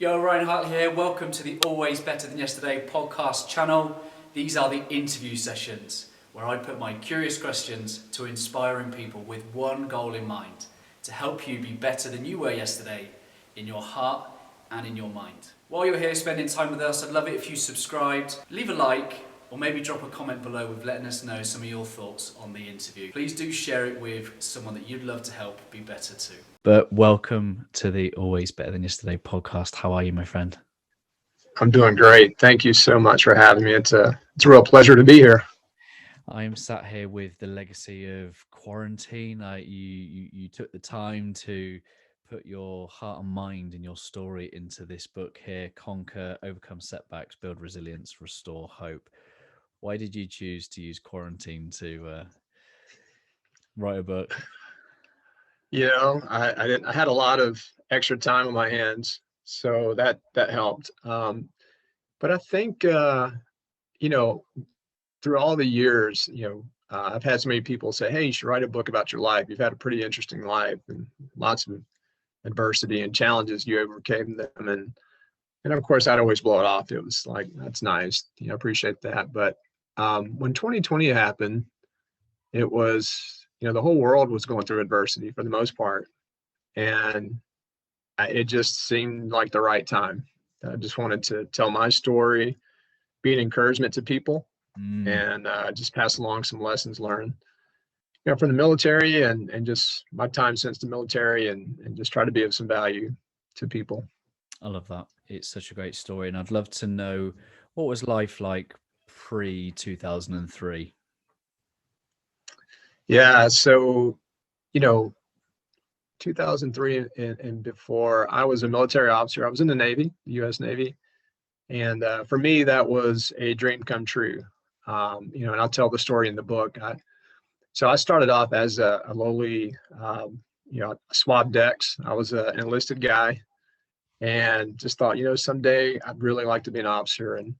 Yo, Reinhardt here. Welcome to the Always Better Than Yesterday podcast channel. These are the interview sessions where I put my curious questions to inspiring people with one goal in mind, to help you be better than you were yesterday in your heart and in your mind. While you're here spending time with us, I'd love it if you subscribed, leave a like, or maybe drop a comment below with letting us know some of your thoughts on the interview. Please do share it with someone that you'd love to help be better too. Bert, welcome to the Always Better Than Yesterday podcast. How are you, my friend? I'm doing great. Thank you so much for having me. It's a real pleasure to be here. I am sat here with the legacy of quarantine. You took the time to put your heart and mind and your story into this book here, Conquer, Overcome Setbacks, Build Resilience, Restore Hope. Why did you choose to use quarantine to write a book? I had a lot of extra time on my hands, so that helped. But I think through all the years, I've had so many people say, "Hey, you should write a book about your life. You've had a pretty interesting life and lots of adversity and challenges. You overcame them." And of course, I'd always blow it off. It was like, "That's nice. Appreciate that." But when 2020 happened, it was, the whole world was going through adversity for the most part. And it just seemed like the right time. I just wanted to tell my story, be an encouragement to people, and just pass along some lessons learned, from the military and just my time since the military, and just try to be of some value to people. I love that. It's such a great story. And I'd love to know, what was life like pre-2003? Yeah, so 2003 and before, I was a military officer. I was in the Navy, the U.S. Navy, and for me, that was a dream come true. And I'll tell the story in the book. So I started off as a lowly, swab decks. I was an enlisted guy, and just thought, someday I'd really like to be an officer, and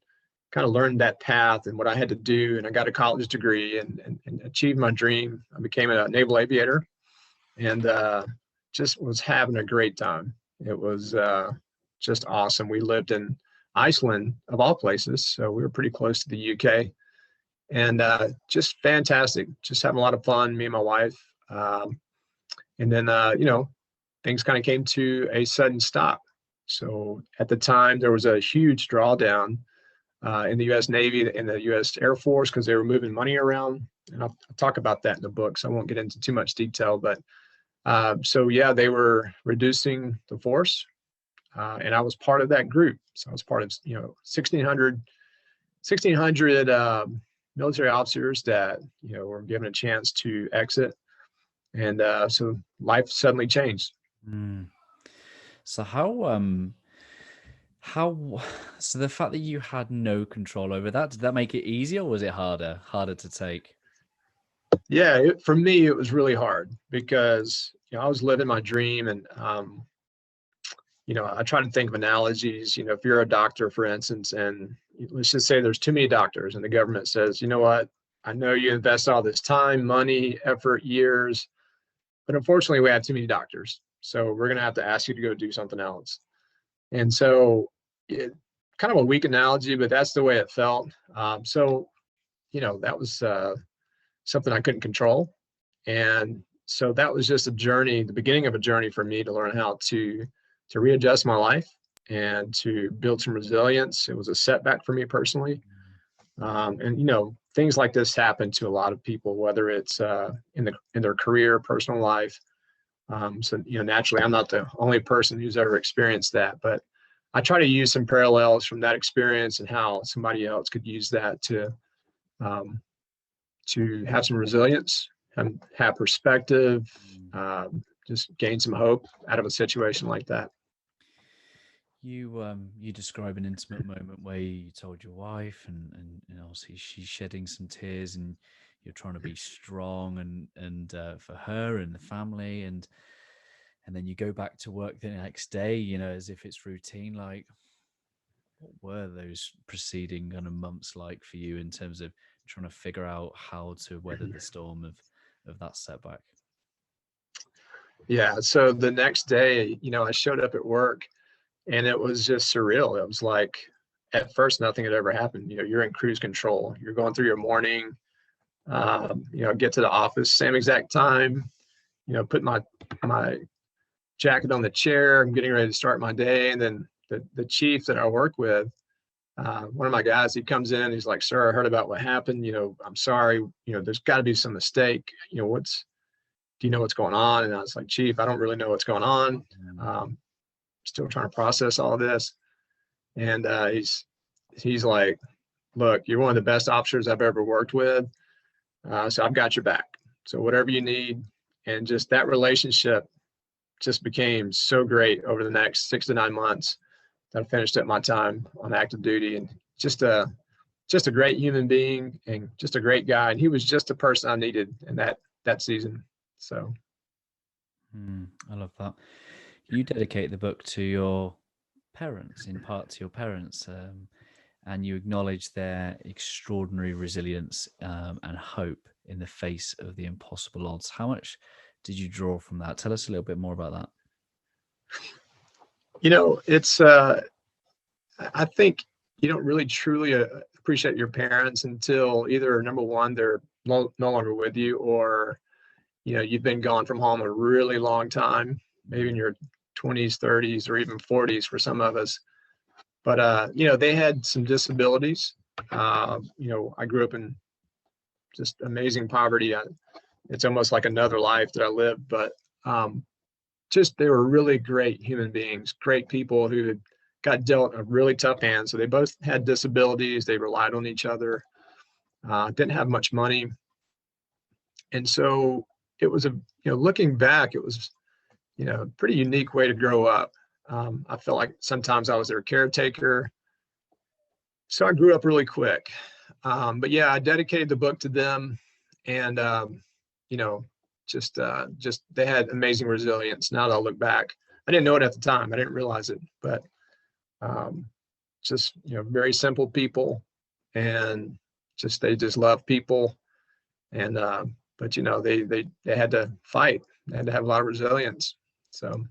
kind of learned that path and what I had to do. And I got a college degree and achieved my dream. I became a naval aviator, and just was having a great time. It was just awesome. We lived in Iceland, of all places, so we were pretty close to the UK, and just fantastic. Just having a lot of fun, me and my wife. And then, things kind of came to a sudden stop. So at the time, there was a huge drawdown in the U.S. Navy and the U.S. Air Force, because they were moving money around. And I'll talk about that in the book, so I won't get into too much detail. But they were reducing the force, and I was part of that group. So I was part of 1,600 military officers that were given a chance to exit, and so life suddenly changed. So so the fact that you had no control over that, did that make it easier, or was it harder to take? Yeah, for me, it was really hard because I was living my dream, and I try to think of analogies. If you're a doctor, for instance, and let's just say there's too many doctors, and the government says, "You know what? I know you invest all this time, money, effort, years, but unfortunately, we have too many doctors. So we're going to have to ask you to go do something else." And so, kind of a weak analogy, but that's the way it felt. That was something I couldn't control. And so that was just a journey, the beginning of a journey for me to learn how to readjust my life and to build some resilience. It was a setback for me personally. And things like this happen to a lot of people, whether it's in their career, personal life. So naturally, I'm not the only person who's ever experienced that, but I try to use some parallels from that experience and how somebody else could use that to have some resilience, have perspective, just gain some hope out of a situation like that. You describe an intimate moment where you told your wife, and obviously she's shedding some tears, and you're trying to be strong and for her and the family, and then you go back to work the next day, as if it's routine. Like, what were those preceding kind of months like for you in terms of trying to figure out how to weather the storm of that setback? Yeah. So the next day, I showed up at work, And it was just surreal. It was like, at first, nothing had ever happened. You're in cruise control. You're going through your morning, get to the office, same exact time, put my jacket on the chair. I'm getting ready to start my day. And then the chief that I work with, one of my guys, he comes in, he's like, "Sir, I heard about what happened. I'm sorry. There's got to be some mistake. Do you know what's going on?" And I was like, "Chief, I don't really know what's going on. Still trying to process all this." And he's like, "Look, you're one of the best officers I've ever worked with. So I've got your back. So whatever you need." And just that relationship just became so great over the next 6 to 9 months that I finished up my time on active duty. And just a great human being and just a great guy. And he was just the person I needed in that season. So I love that. You dedicate the book to your parents, in part to your parents, and you acknowledge their extraordinary resilience and hope in the face of the impossible odds. How much did you draw from that? Tell us a little bit more about that. It's I think you don't really truly appreciate your parents until either, number one, they're no longer with you, or you've been gone from home a really long time, maybe in your 20s, 30s, or even 40s for some of us. But they had some disabilities. I grew up in just amazing poverty. It's almost like another life that I lived, but just they were really great human beings, great people who had got dealt a really tough hand. So they both had disabilities. They relied on each other. Didn't have much money, and so it was looking back, it was a pretty unique way to grow up. I felt like sometimes I was their caretaker, so I grew up really quick. But yeah, I dedicated the book to them, and just they had amazing resilience. Now that I look back, I didn't know it at the time. I didn't realize it, but just very simple people, and they just love people, and but they had to fight. They had to have a lot of resilience. So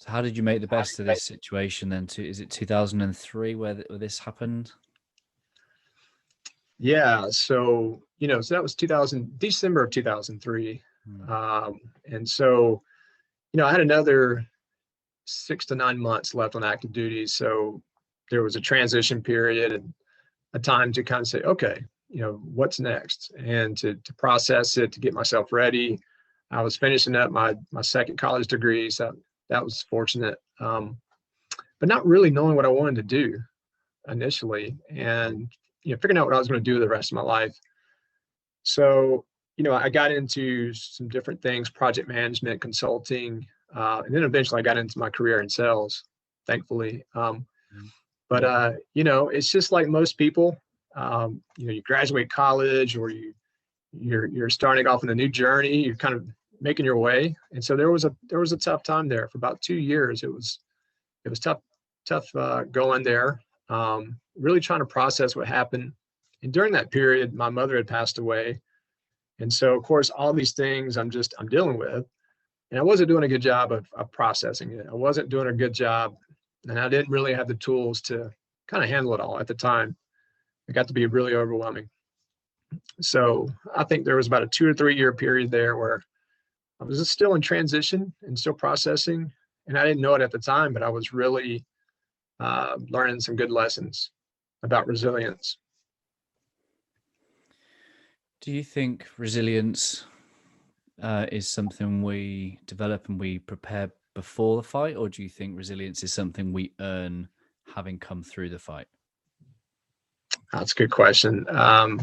how did you make the best of this situation then? Is it 2003 where this happened? Yeah, so so that was December of 2003. And so I had another 6 to 9 months left on active duty, so there was a transition period and a time to kind of say, okay, what's next, and to process it, to get myself ready. I was finishing up my second college degree, so that was fortunate, but not really knowing what I wanted to do initially, and figuring out what I was going to do the rest of my life. So I got into some different things: project management, consulting, and then eventually I got into my career in sales, thankfully. But it's just like most people. You graduate college, or you're starting off in a new journey. You're kind of making your way, and so there was a tough time there for about 2 years. It was tough going there. Really trying to process what happened, and during that period, my mother had passed away, and so of course all these things I'm dealing with, and I wasn't doing a good job of processing it. I wasn't doing a good job, and I didn't really have the tools to kind of handle it all at the time. It got to be really overwhelming. So I think there was about a 2 or 3 year period there where I was still in transition and still processing, and I didn't know it at the time, but I was really learning some good lessons about resilience. Do you think resilience is something we develop and we prepare before the fight, or do you think resilience is something we earn having come through the fight? That's a good question. I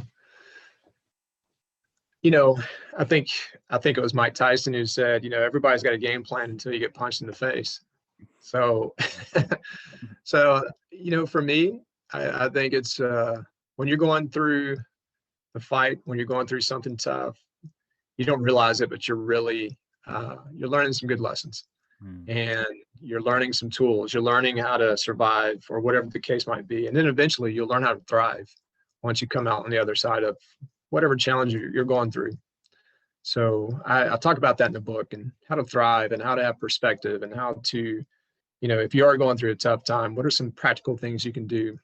think it was Mike Tyson who said, everybody's got a game plan until you get punched in the face. So, for me, I think it's when you're going through the fight, when you're going through something tough, you don't realize it, but you're really you're learning some good lessons, and you're learning some tools. You're learning how to survive, or whatever the case might be, and then eventually you'll learn how to thrive once you come out on the other side of whatever challenge you're going through. So I talk about that in the book, and how to thrive, and how to have perspective, and how to if you are going through a tough time, what are some practical things you can do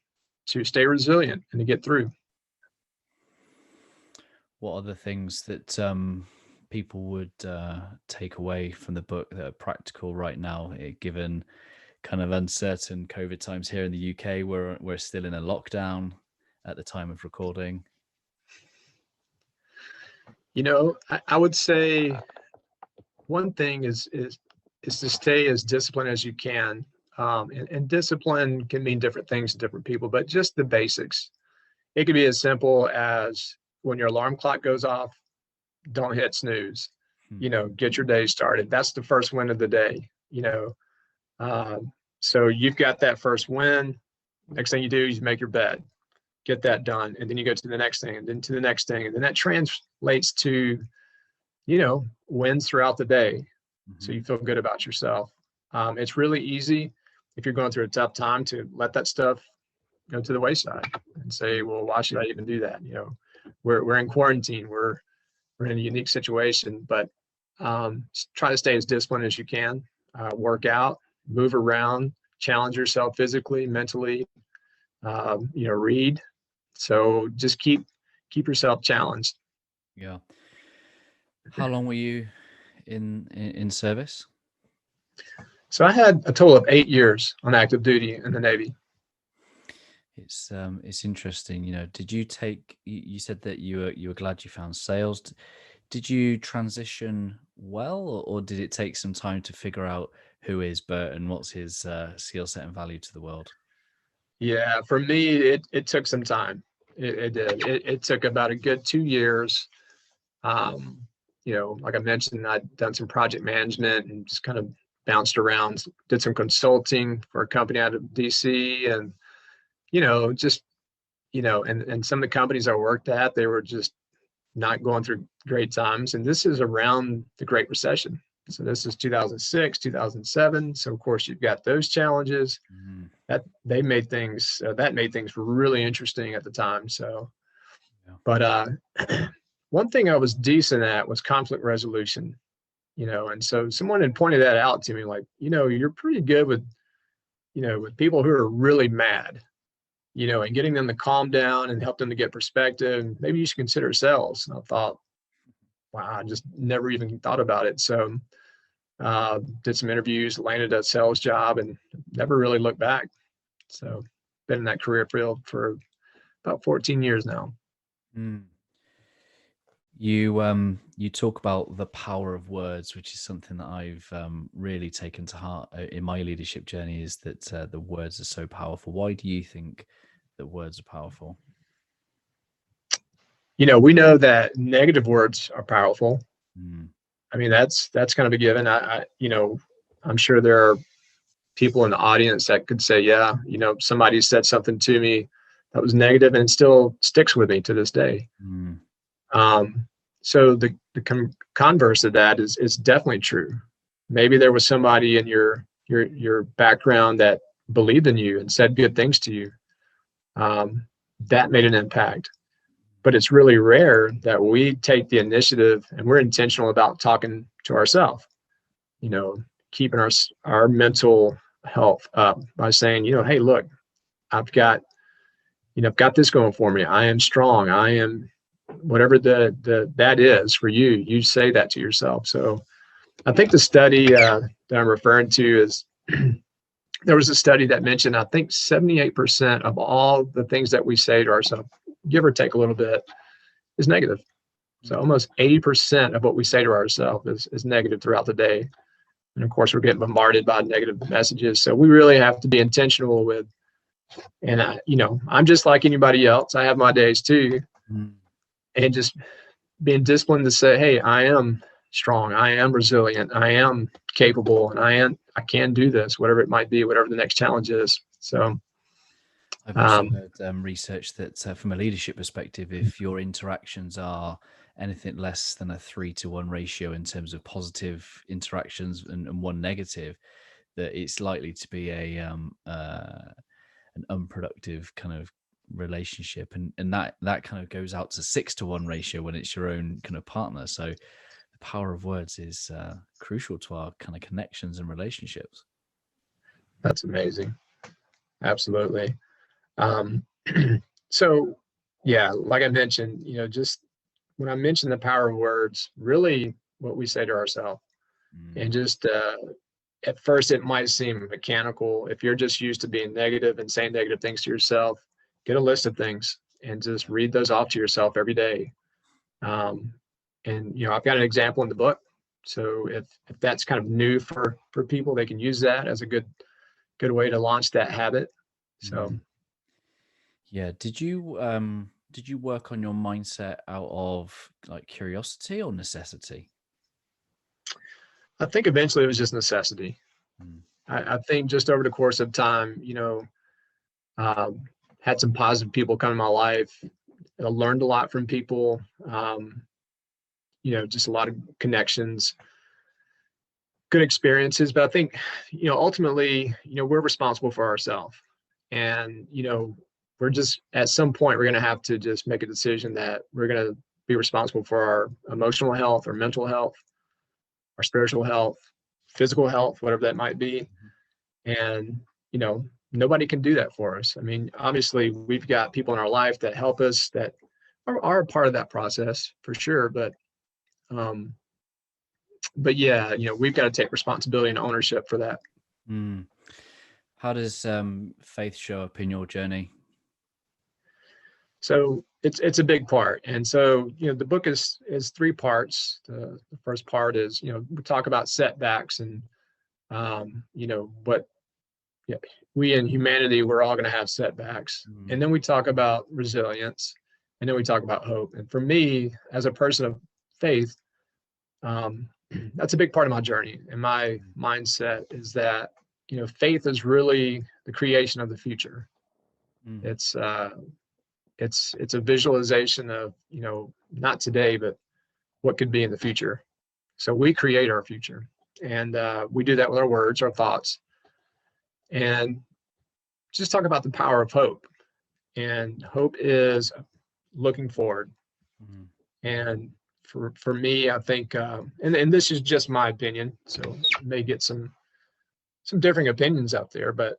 to stay resilient and to get through? What are the things that people would take away from the book that are practical right now, given kind of uncertain COVID times here in the UK? We're still in a lockdown at the time of recording. I would say one thing is to stay as disciplined as you can. And discipline can mean different things to different people, but just the basics. It could be as simple as when your alarm clock goes off, don't hit snooze. Get your day started. That's the first win of the day. So you've got that first win. Next thing you do is you make your bed, get that done, and then you go to the next thing, and then to the next thing, and then that translates to wins throughout the day. So you feel good about yourself. It's really easy if you're going through a tough time to let that stuff go to the wayside and say, well, why should I even do that? We're in quarantine. We're in a unique situation, but try to stay as disciplined as you can. Work out, move around, challenge yourself physically, mentally. Read. So just keep yourself challenged. Yeah. How long were you in service? So I had a total of 8 years on active duty in the Navy. It's interesting. Did you take? You said that you were glad you found sales. Did you transition well, or did it take some time to figure out who is Bert and what's his skill set and value to the world? Yeah, for me, it took some time. It did. It took about a good 2 years. Like I mentioned, I'd done some project management and just kind of bounced around, did some consulting for a company out of DC, and and some of the companies I worked at, they were just not going through great times. And this is around the Great Recession. So this is 2006, 2007. So of course you've got those challenges that made things really interesting at the time. So, yeah. But one thing I was decent at was conflict resolution, and so someone had pointed that out to me, like, you're pretty good with people who are really mad, and getting them to calm down and help them to get perspective. Maybe you should consider sales. And I thought, wow, I just never even thought about it. So did some interviews, landed a sales job, and never really looked back. So been in that career field for about 14 years now. You talk about the power of words, which is something that I've really taken to heart in my leadership journey, is that the words are so powerful. Why do you think that words are powerful? We know that negative words are powerful. I mean, that's kind of a given. I'm sure there are people in the audience that could say, yeah, somebody said something to me that was negative and it still sticks with me to this day. So the converse of that is definitely true. Maybe there was somebody in your background that believed in you and said good things to you. That made an impact. But it's really rare that we take the initiative and we're intentional about talking to ourselves, keeping our mental health up by saying, hey, look, I've got this going for me. I am strong. I am whatever that is for you. You say that to yourself. So I think the study that I'm referring to is there was a study that mentioned, I think 78% of all the things that we say to ourselves, give or take a little bit, is negative. So almost 80% of what we say to ourselves is negative throughout the day. And of course, we're getting bombarded by negative messages. So we really have to be intentional with, and I'm just like anybody else. I have my days too. And just being disciplined to say, hey, I am strong. I am resilient. I am capable, and I can do this, whatever it might be, whatever the next challenge is. So I've also heard research that from a leadership perspective, if your interactions are anything less than a 3-to-1 ratio in terms of positive interactions and 1 negative, that it's likely to be an unproductive kind of relationship, and that kind of goes out to 6-to-1 ratio when it's your own kind of partner. So the power of words is crucial to our kind of connections and relationships. That's amazing. Absolutely. Um, so yeah, like I mentioned, just when I mentioned the power of words, really what we say to ourselves, Mm, and just at first it might seem mechanical. If you're just used to being negative and saying negative things to yourself, get a list of things and just read those off to yourself every day. Um, and I've got an example in the book. So if that's kind of new for people, they can use that as a good way to launch that habit. So mm. Yeah. Did you work on your mindset out of like curiosity or necessity? I think eventually it was just necessity. Mm, I think just over the course of time, um, had some positive people come in my life. I learned a lot from people. Just a lot of connections, good experiences. But I think, ultimately, we're responsible for ourselves. And, we're just at some point, we're going to have to just make a decision that we're going to be responsible for our emotional health or mental health, our spiritual health, physical health, whatever that might be. mhm. And, nobody can do that for us. I mean, obviously, we've got people in our life that help us that are a part of that process for sure. Um, but yeah, we've got to take responsibility and ownership for that. Mm. How does faith show up in your journey? So it's a big part. And so, the book is three parts. The first part is, we talk about setbacks and, what yeah, we in humanity, we're all going to have setbacks. Mm, And then we talk about resilience, and then we talk about hope. And for me, as a person of faith, um, that's a big part of my journey. And my mm, mindset is that, faith is really the creation of the future. mm. It's it's a visualization of, not today, but what could be in the future. So we create our future, and we do that with our words, our thoughts, and just talk about the power of hope. And hope is looking forward. Mhm. And for me, I think, and this is just my opinion, so you may get some differing opinions out there, but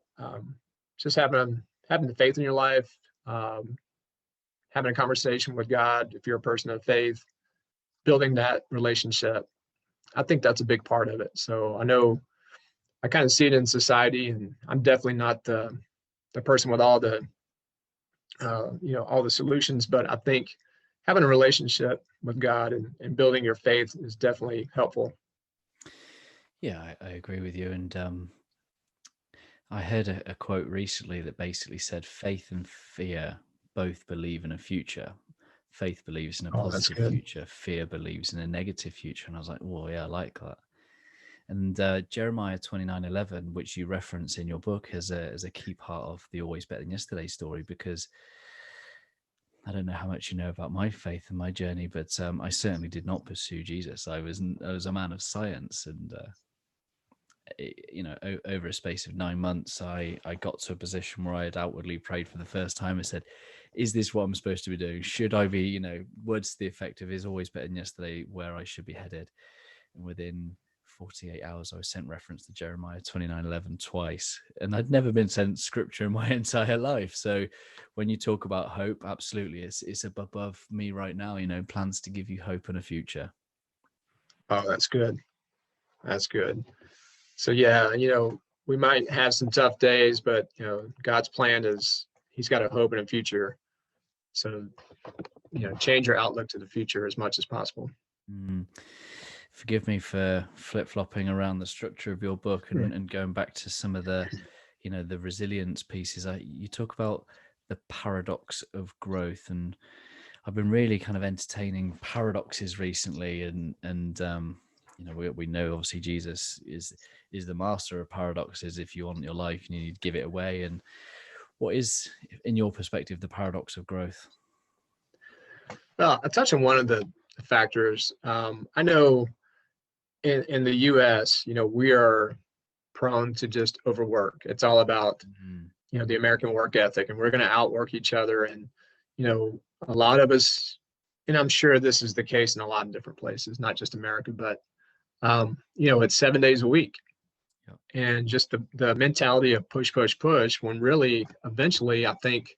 just having the faith in your life, um, having a conversation with God, if you're a person of faith, building that relationship, I think that's a big part of it. So I know I kind of see it in society, and I'm definitely not the person with all the solutions, but I think having a relationship with God and building your faith is definitely helpful. Yeah, I agree with you. And I heard a quote recently that basically said, "Faith and fear both believe in a future. Faith believes in a Oh, that's positive good. future. Fear believes in a negative future." And I was like, "Oh, yeah, I like that." And Jeremiah 29:11, which you reference in your book, as a key part of the Always Better Than Yesterday story, because I don't know how much you know about my faith and my journey, but I certainly did not pursue Jesus. I was a man of science, and over a space of 9 months, I got to a position where I had outwardly prayed for the first time. I said, "Is this what I'm supposed to be doing? Should I be, words to the effect of is always better than yesterday, where I should be headed?" And within 48 hours, I was sent reference to Jeremiah 29:11 twice, and I'd never been sent scripture in my entire life. So when you talk about hope, absolutely, it's above me right now. Plans to give you hope and a future. Oh, that's good. That's good. So yeah, we might have some tough days, but God's plan is He's got a hope and a future. So change your outlook to the future as much as possible. Mm. Forgive me for flip flopping around the structure of your book Sure. and going back to some of the, the resilience pieces. You talk about the paradox of growth, and I've been really kind of entertaining paradoxes recently, and we know obviously Jesus is the master of paradoxes. If you want your life, you need to give it away. And what is, in your perspective, the paradox of growth? Well, I touched on one of the factors. I know in the U.S., we are prone to just overwork. It's all about Mm, the American work ethic, and we're going to outwork each other. And a lot of us, and I'm sure this is the case in a lot of different places, not just America, but it's 7 days a week. Yep. and just the mentality of push, push, push, when really eventually I think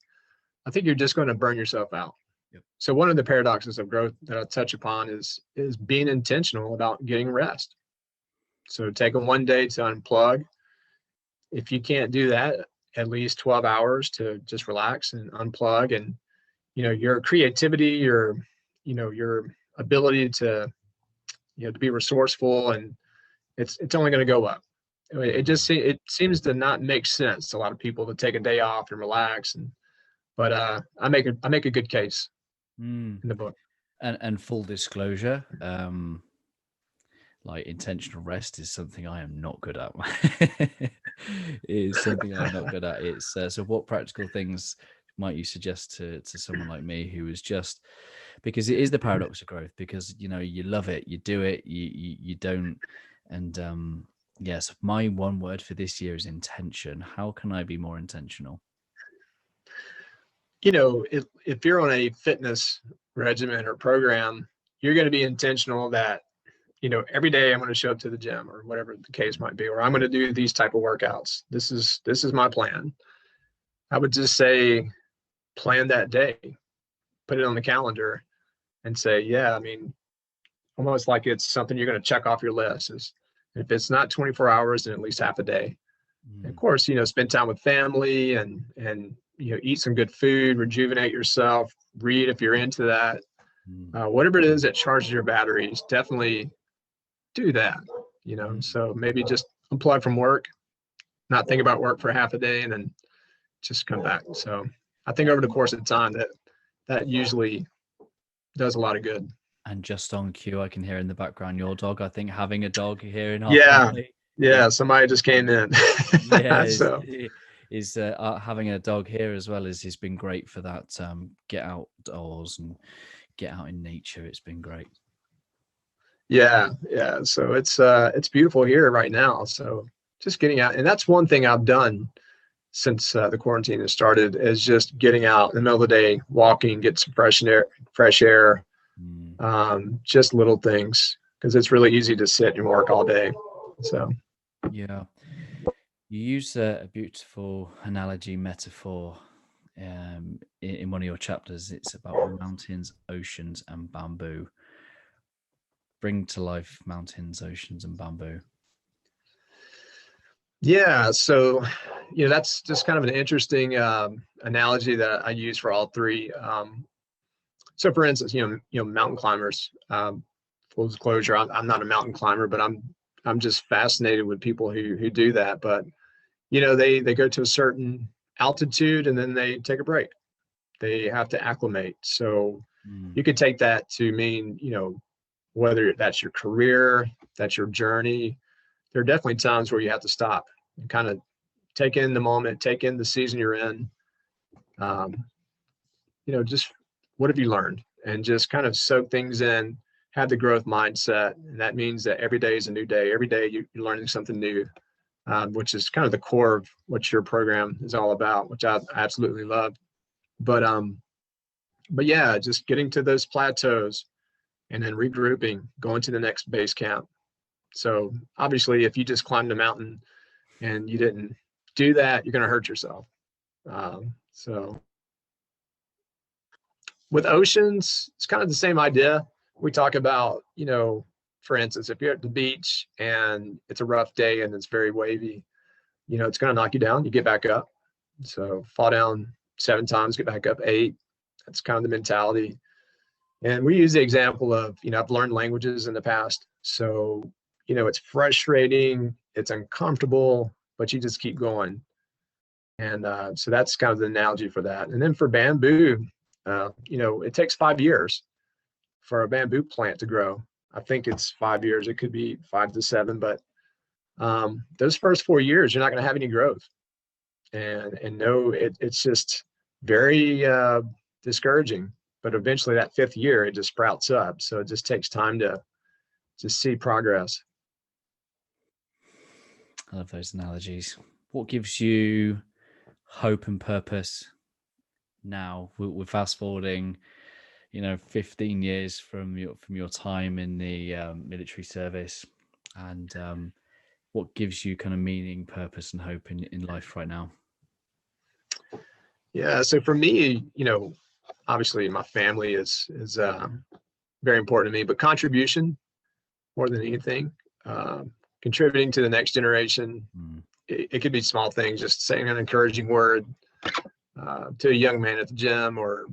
you're just going to burn yourself out. Yep. So one of the paradoxes of growth that I touch upon is being intentional about getting rest. So taking one day to unplug. If you can't do that, at least 12 hours to just relax and unplug, and your creativity, your ability to to be resourceful, and it's only going to go up. It seems to not make sense to a lot of people to take a day off and relax, but I make a good case Mm. in the book. And full disclosure, like intentional rest is something I am not good at. It is something I'm not good at. It's so what practical things might you suggest to someone like me who is just, because it is the paradox of growth, because you love it, you do it, you don't. And yes, my one word for this year is intention. How can I be more intentional? If you're on a fitness regimen or program, you're going to be intentional that every day I'm going to show up to the gym or whatever the case might be, or I'm going to do these type of workouts. This is my plan. I would just say, plan that day, put it on the calendar, and say, yeah, I mean, almost like it's something you're going to check off your list. If it's not 24 hours, then at least half a day. And of course, spend time with family and eat some good food, rejuvenate yourself, read if you're into that. Whatever it is that charges your batteries, definitely do that. So maybe just unplug from work, not think about work for half a day, and then just come back. So I think over the course of time that usually does a lot of good. And just on cue, I can hear in the background your dog. I think having a dog here in our Yeah. family. Yeah, somebody just came in. Yeah, So is having a dog here as well has been great for that. Get outdoors and get out in nature. It's been great. yeah. So it's beautiful here right now. So just getting out, and that's one thing I've done since the quarantine has started, is just getting out in the middle of the day, walking, get some fresh air, just little things, because it's really easy to sit and work all day. So yeah, you use a beautiful analogy metaphor in one of your chapters. It's about mountains, oceans, and bamboo. Bring to life mountains, oceans, and bamboo. yeah, so that's just kind of an interesting analogy that I use for all three. So for instance, mountain climbers, full disclosure, I'm not a mountain climber, but I'm just fascinated with people who do that. But they go to a certain altitude and then they take a break. They have to acclimate. So you could take that to mean, whether that's your career, that's your journey. There are definitely times where you have to stop and kind of take in the moment, take in the season you're in. Just what have you learned, and just kind of soak things in, have the growth mindset. And that means that every day is a new day. Every day you're learning something new, which is kind of the core of what your program is all about, which I absolutely love. But yeah, just getting to those plateaus and then regrouping, going to the next base camp. So obviously, if you just climbed a mountain and you didn't do that, you're going to hurt yourself. So with oceans, it's kind of the same idea. We talk about, for instance, if you're at the beach and it's a rough day and it's very wavy, it's going to knock you down. You get back up. So fall down 7 times, get back up 8. That's kind of the mentality. And we use the example of, I've learned languages in the past. So, it's frustrating, it's uncomfortable, but you just keep going. And so that's kind of the analogy for that. And then for bamboo, it takes 5 years for a bamboo plant to grow. I think it's 5 years. It could be 5 to 7, but those first 4 years, you're not going to have any growth. And no, it's just very discouraging. But eventually, that 5th year, it just sprouts up. So it just takes time to see progress. I love those analogies. What gives you hope and purpose now? We're fast forwarding, 15 years from your time in the military service, and what gives you kind of meaning, purpose, and hope in life right now? Yeah. So for me, obviously my family is very important to me, but contribution more than anything, contributing to the next generation. Mm. It could be small things, just saying an encouraging word to a young man at the gym, or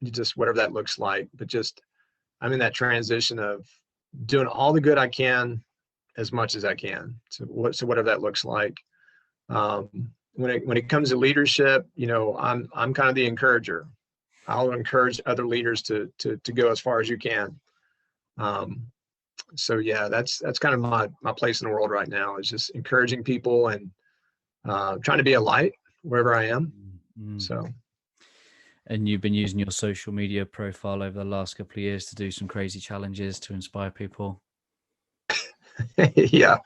just whatever that looks like. But just, I'm in that transition of doing all the good I can as much as I can. So whatever that looks like. When it comes to leadership, I'm kind of the encourager. I'll encourage other leaders to go as far as you can. So yeah, that's kind of my place in the world right now, is just encouraging people and trying to be a light wherever I am. Mm. So. And you've been using your social media profile over the last couple of years to do some crazy challenges to inspire people. Yeah.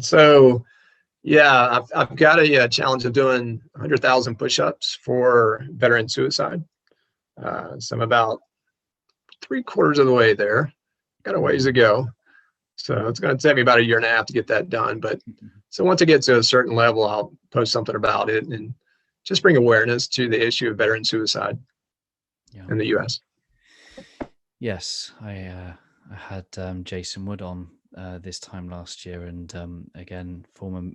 So yeah, I've got a challenge of doing 100,000 push-ups for veteran suicide. So I'm about 3/4 of the way there. Got a ways to go. So it's going to take me about 1.5 years to get that done. But so once I get to a certain level, I'll post something about it and just bring awareness to the issue of veteran suicide in the U.S. Yes, I had Jason Wood on this time last year, and again, former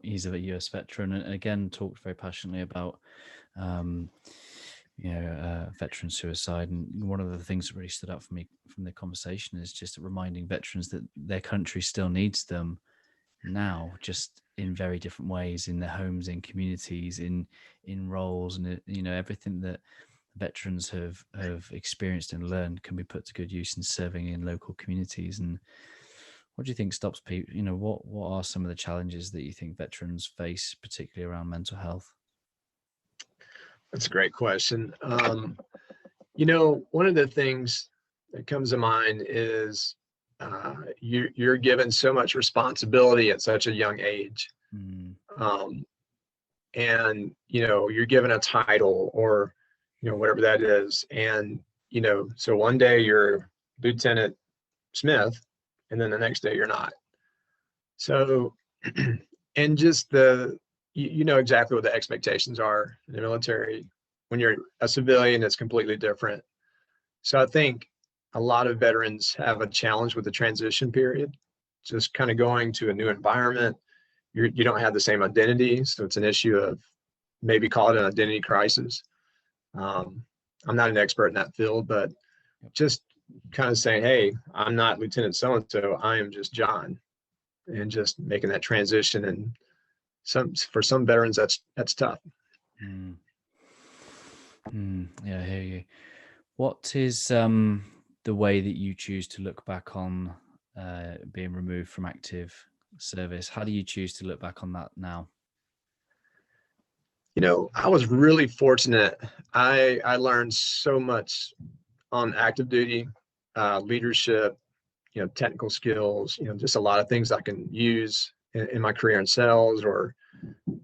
he's a US veteran, and again talked very passionately about veteran suicide. And one of the things that really stood out for me from the conversation is just reminding veterans that their country still needs them now, just in very different ways, in their homes, in communities, in roles, and everything that veterans have experienced and learned can be put to good use in serving in local communities. And what do you think stops people? What are some of the challenges that you think veterans face, particularly around mental health? That's a great question. One of the things that comes to mind is you're given so much responsibility at such a young age. And you're given a title, or whatever that is, and so one day you're Lieutenant Smith, and then the next day you're not. So and just you know exactly what the expectations are in the military. When you're a civilian, it's completely different. So I think a lot of veterans have a challenge with the transition period, just kind of going to a new environment. You don't have the same identity, so it's an issue of, maybe call it an identity crisis. I'm not an expert in that field, but just kind of saying, hey, I'm not Lieutenant so-and-so, I am just John, and just making that transition. And for some veterans, that's tough. Yeah, I hear you. What is the way that you choose to look back on being removed from active service? How do you choose to look back on that now? I was really fortunate. I learned so much on active duty, leadership, technical skills, just a lot of things I can use in my career in sales, or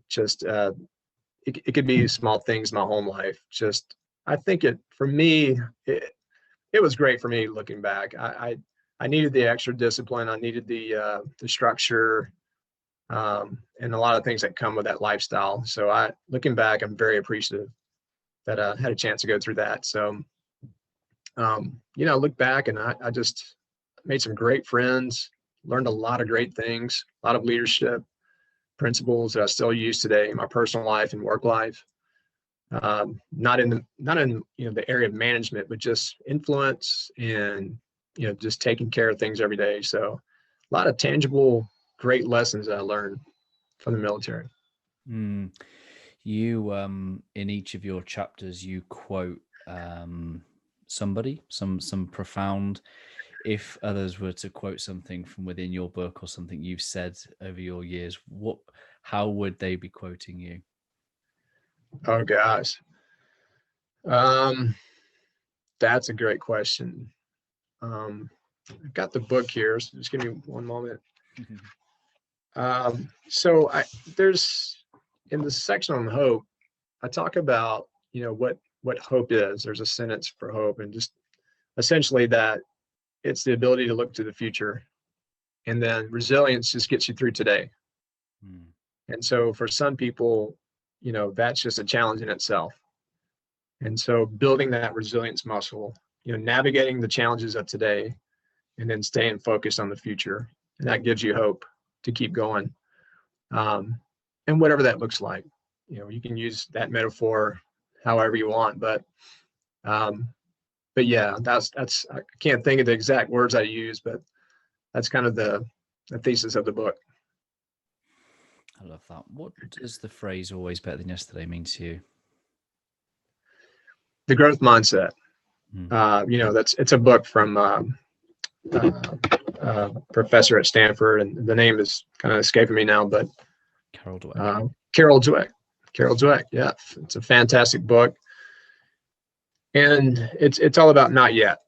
just it could be small things, my home life. Just, I think for me, it was great for me looking back. I needed the extra discipline. I needed the structure, and a lot of things that come with that lifestyle. So looking back, I'm very appreciative that I had a chance to go through that. So, look back, and I just made some great friends, learned a lot of great things, a lot of leadership principles that I still use today in my personal life and work life. Not in the area of management, but just influence and just taking care of things every day. So a lot of tangible, great lessons that I learned from the military. You in each of your chapters, you quote somebody, some profound. If others were to quote something from within your book or something you've said over your years, how would they be quoting you? Oh gosh. That's a great question. I've got the book here, so just give me one moment. So there's, in the section on hope, I talk about, what hope is. There's a sentence for hope, and just essentially that it's the ability to look to the future And then resilience just gets you through today. Mm. And so for some people, that's just a challenge in itself. And so building that resilience muscle, navigating the challenges of today and then staying focused on the future. And that gives you hope to keep going. And whatever that looks like, you can use that metaphor however you want, but yeah, that's, I can't think of the exact words I use, but that's kind of the thesis of the book. I love that. What does the phrase "always better than yesterday" mean to you? The growth mindset. It's a book from professor at Stanford, and the name is kind of escaping me now, but Carol Dweck. Carol Dweck. Yeah, it's a fantastic book, and it's all about not yet.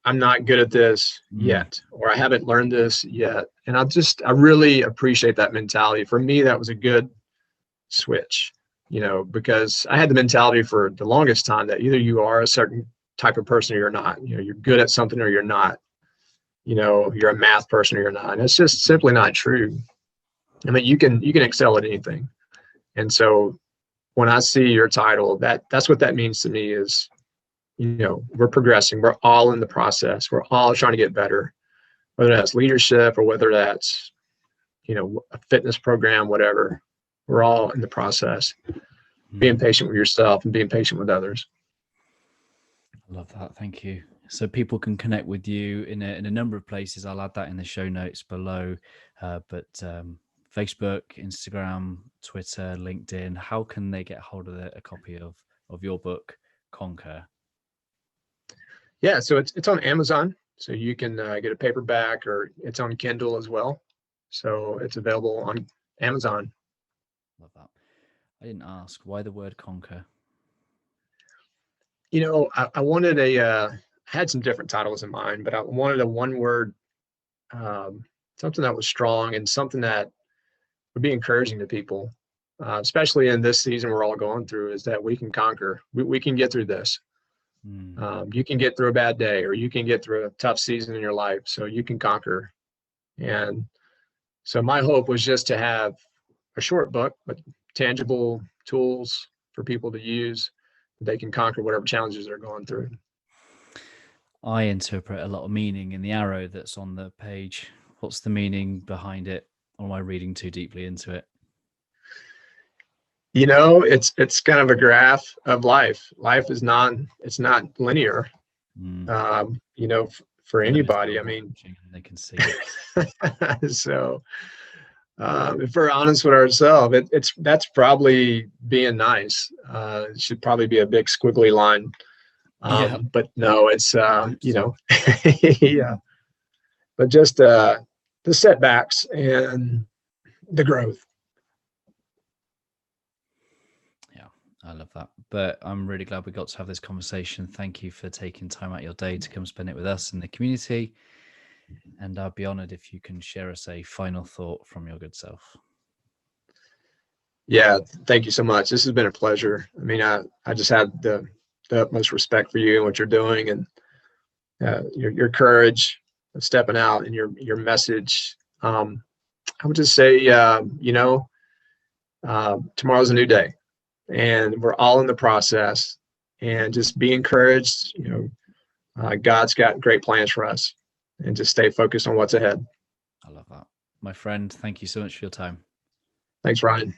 I'm not good at this yet, or I haven't learned this yet, and I really appreciate that mentality. For me, that was a good switch, because I had the mentality for the longest time that either you are a certain type of person or you're not. You're good at something or you're not. You're a math person or you're not. And it's just simply not true. I mean, you can excel at anything. And so when I see your title, that's what that means to me is, we're progressing. We're all in the process. We're all trying to get better, whether that's leadership or whether that's, a fitness program, whatever. We're all in the process, being patient with yourself and being patient with others. I love that. Thank you. So people can connect with you in a number of places. I'll add that in the show notes below. But Facebook, Instagram, Twitter, LinkedIn, how can they get hold of a copy of your book, Conquer? Yeah, so it's on Amazon. So you can get a paperback, or it's on Kindle as well. So it's available on Amazon. Love that. I didn't ask, why the word conquer? I wanted I had some different titles in mind, but I wanted a one-word, something that was strong and something that would be encouraging to people, especially in this season we're all going through, is that we can conquer. We can get through this. You can get through a bad day, or you can get through a tough season in your life, so you can conquer. And so my hope was just to have a short book, but tangible tools for people to use. They can conquer whatever challenges they're going through. I interpret a lot of meaning in the arrow that's on the page. What's the meaning behind it? Or am I reading too deeply into it? It's kind of a graph of life. Life is it's not linear. For anybody, I mean, they can see it. So if we're honest with ourselves, that's probably being nice. It should probably be a big squiggly line. But no, it's yeah. But just the setbacks and the growth. I love that. But I'm really glad we got to have this conversation. Thank you for taking time out of your day to come spend it with us in the community. And I'd be honored if you can share us a final thought from your good self. Yeah, thank you so much. This has been a pleasure. I mean, I just had the utmost respect for you and what you're doing, and your courage of stepping out, and your message. I would just say, tomorrow's a new day. And we're all in the process, and just be encouraged. God's got great plans for us, and just stay focused on what's ahead. I love that. My friend, thank you so much for your time. Thanks, Ryan.